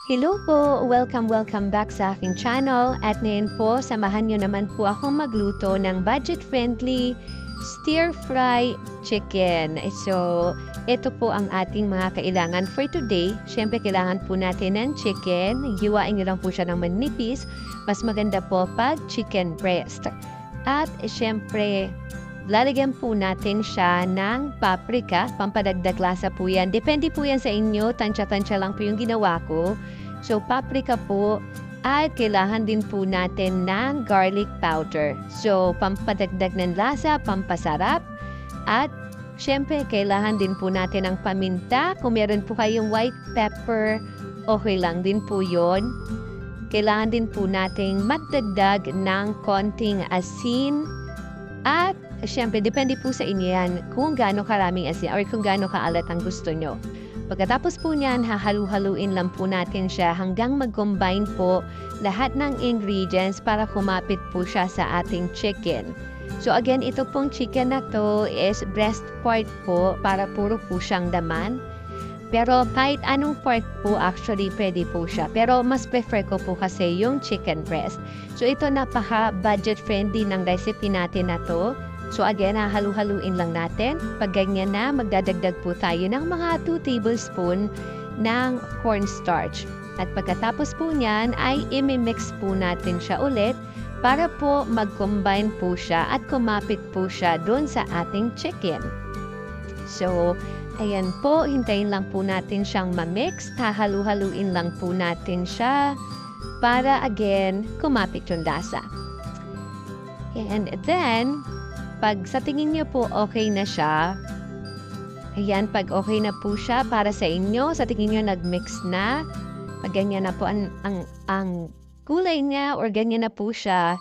Hello po! Welcome back sa aking channel at ngayon po samahan nyo naman po akong magluto ng budget-friendly stir-fry chicken. So, ito po ang ating mga kailangan for today. Siyempre, kailangan po natin ng chicken. Hiwain nyo lang po siya ng manipis. Mas maganda po pag chicken breast. At siyempre, lalagyan po natin siya ng paprika, pampadagdag lasa po yan. Depende po yan sa inyo, tansya-tansya lang po yung ginawa ko. So, paprika po at kailangan din po natin ng garlic powder. So, pampadagdag ng lasa, pampasarap. At syempre, kailangan din po natin ng paminta. Kung meron po kayong white pepper, okay lang din po yon. Kailangan din po nating magdagdag ng konting asin. At syempre, depende po sa inyo yan kung gaano karaming asin or kung gaano kaalat ang gusto nyo. Pagkatapos po niyan, hahalu-haluin lang po natin siya hanggang mag-combine po lahat ng ingredients para kumapit po siya sa ating chicken. So again, ito pong chicken na to is breast part po para puro po siyang laman. Pero kahit anong part po actually pwede po siya. Pero mas prefer ko po kasi yung chicken breast. So ito napaka-budget friendly ng recipe natin na to. So again, halu-haluin lang natin. Pag ganyan na, magdadagdag po tayo ng mga 2 tablespoon ng cornstarch. At pagkatapos po niyan, ay imimix po natin siya ulit para po mag-combine po siya at kumapit po siya doon sa ating chicken. So, ayan po, hintayin lang po natin siyang ma-mix. Hahalu-haluin lang po natin siya para again, kumapit yung lasa. And then, pag sa tingin niyo po okay na siya, ayan, pag okay na po siya para sa inyo, sa tingin niyo nag-mix na, pag ganyan na po ang kulay niya or ganyan na po siya,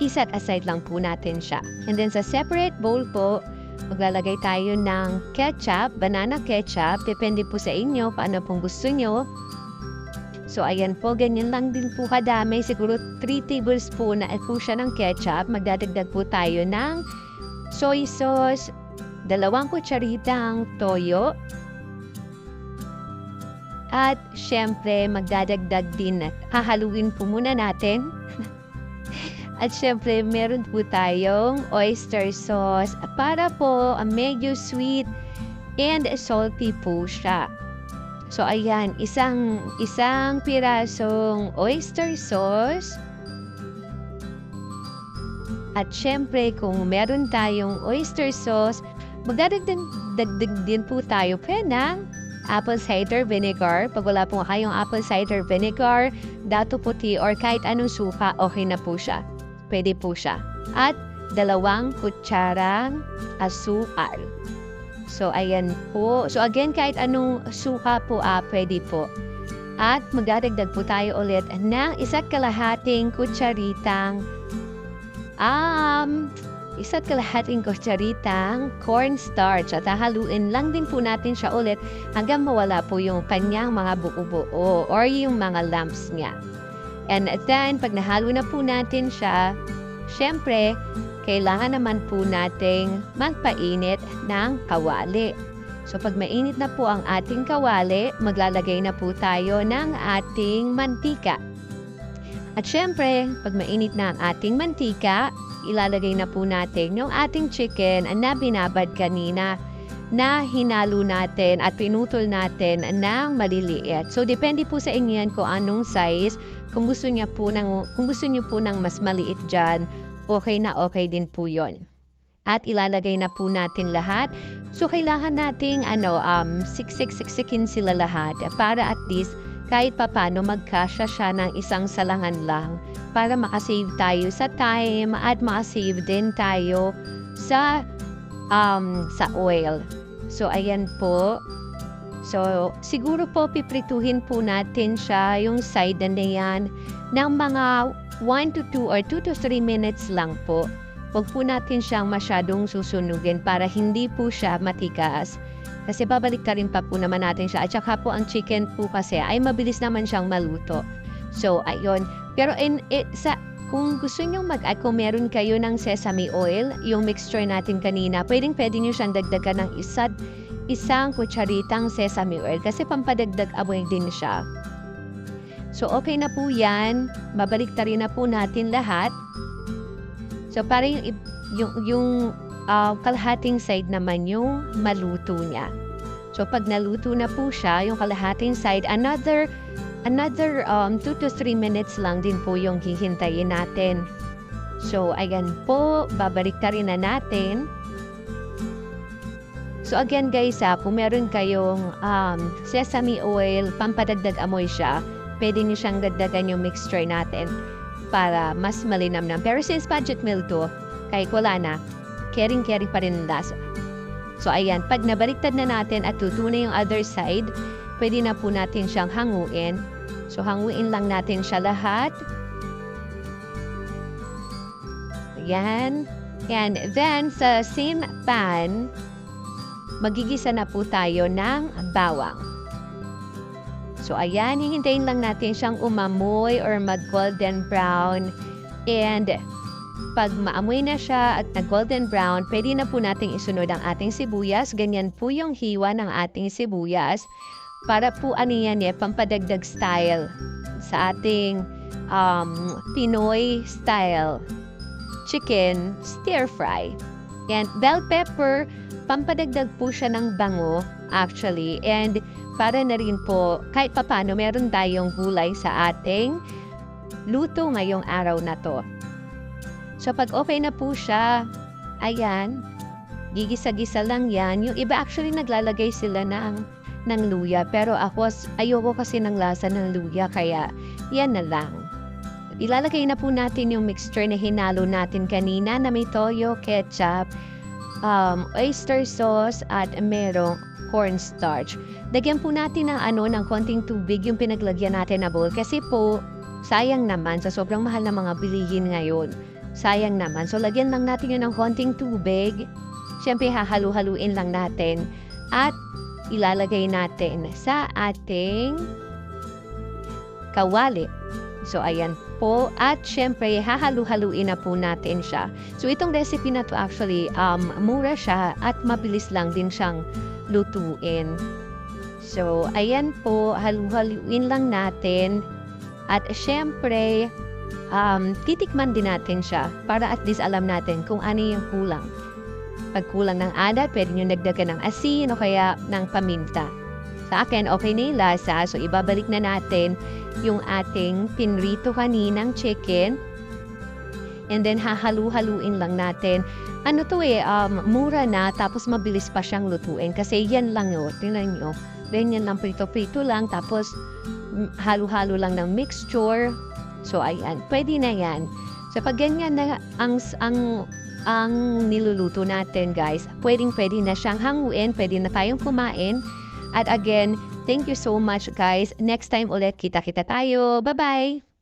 iset aside lang po natin siya. And then sa separate bowl po, maglalagay tayo ng ketchup, banana ketchup, depende po sa inyo, paano pong gusto nyo. So, ayan po, ganyan lang din po kadami. Siguro 3 tablespoon na po siya ng ketchup. Magdadagdag po tayo ng soy sauce, 2 kutsaritang toyo. At, syempre, magdadagdag din. Hahaluin po muna natin. At, syempre, meron po tayong oyster sauce para po medyo sweet and salty po siya. So, ayan, isang pirasong oyster sauce. At syempre, kung meron tayong oyster sauce, magdadagdag din po tayo ng apple cider vinegar. Pag wala po kayong apple cider vinegar, dato puti or kahit anong suka, okay na po siya. Pwede po siya. At 2 kutsarang asukal. So, ayan po. So, again, kahit anong suka po, pwede po. At magdadagdag po tayo ulit ng 1 kalahating kutsaritang cornstarch. At hahaluin lang din po natin siya ulit hanggang mawala po yung kanyang mga buo-buo or yung mga lumps niya. And then, pag nahalo na po natin siya, syempre, kailangan naman po nating magpainit ng kawali. So, pag mainit na po ang ating kawali, maglalagay na po tayo ng ating mantika. At syempre, pag mainit na ang ating mantika, ilalagay na po natin yung ating chicken na binabad kanina na hinalo natin at pinutol natin ng maliliit. So, depende po sa inyo yan kung anong size. Kung gusto niyo po ng mas maliit dyan, okay na okay din po yon. At ilalagay na po natin lahat. So, kailangan nating siksikin sila lahat para at least kahit papano magkasya siya ng isang salangan lang para makasave tayo sa time at makasave din tayo sa oil. So, ayan po. So, siguro po piprituhin po natin siya, yung side na yan, ng mga 1 to 2 or 2 to 3 minutes lang po. Huwag po natin siyang masyadong susunugin para hindi po siya matigas. Kasi babalik ka rin pa po naman natin siya. At saka po ang chicken po kasi ay mabilis naman siyang maluto. So, ayun. Pero kung gusto nyo kung meron kayo ng sesame oil, yung mixture natin kanina, pwede nyo siyang dagdagan ng isang kutsaritang sesame oil kasi pampadagdag amoy din siya. So, okay na po yan. Babaliktarin na po natin lahat. So, para yung kalahating side naman yung maluto niya. So, pag naluto na po siya, yung kalahating side, another 2 to 3 minutes lang din po yung hihintayin natin. So, ayan po, babaliktarin na natin. So, again guys, kung meron kayong sesame oil, pampadagdag amoy siya, pwede niyo siyang dagdagan yung mixture natin para mas malinamnam. Pero since budget meal to, kahit wala na, caring-caring pa rin ang lasa. So, ayan, pag nabaliktad na natin at luto na yung other side, pwede na po natin siyang hanguin. So, hanguin lang natin siya lahat. Ayan. And then, sa same pan, magigisa na po tayo ng bawang. So, ayan, hihintayin lang natin siyang umamoy or mag-golden brown. And pag maamoy na siya at nag-golden brown, pwede na po nating isunod ang ating sibuyas. Ganyan po yung hiwa ng ating sibuyas. Para po pampadagdag style sa ating Pinoy style chicken stir fry. And bell pepper, pampadagdag po siya ng bango actually. And para na rin po, kahit papano, meron tayong gulay sa ating luto ngayong araw na to. So, pag okay na po siya, ayan, gigisa-gisa lang yan. Yung iba actually naglalagay sila ng luya. Pero ayoko kasi ng lasa ng luya, kaya yan na lang. Ilalagay na po natin yung mixture na hinalo natin kanina na may toyo, ketchup, oyster sauce, at merong cornstarch. Lagyan po natin ng konting tubig yung pinaglagyan natin na bowl kasi po sayang naman sa sobrang mahal na mga bilihin ngayon. Sayang naman. So lagyan lang natin yun ng konting tubig. Siyempre hahalu-haluin lang natin at ilalagay natin sa ating kawali. So ayan po, at syempre hahalu-haluin na po natin siya. So itong recipe na to actually mura siya at mabilis lang din siyang lutuin. So ayan po, halu-haluin lang natin at syempre titikman din natin siya para at least alam natin kung ano yung kulang. Pag kulang ng alat, pwede nyo nagdagan ng asin o kaya ng paminta. Sa akin, okay na yung lasa. So, ibabalik na natin yung ating pinrito kaninang chicken. And then, hahalu-haluin lang natin. Ano to mura na, tapos mabilis pa siyang lutuin. Kasi yan lang yun. Tingnan nyo. Ganyan lang, prito-prito lang. Tapos, halo-halo lang ng mixture. So, ayan. Pwede na yan. So, pag ganyan na ang niluluto natin, guys, pwede na siyang hanguin. Pwede na tayong kumain. At again, thank you so much guys. Next time ulit kita-kita tayo. Bye-bye!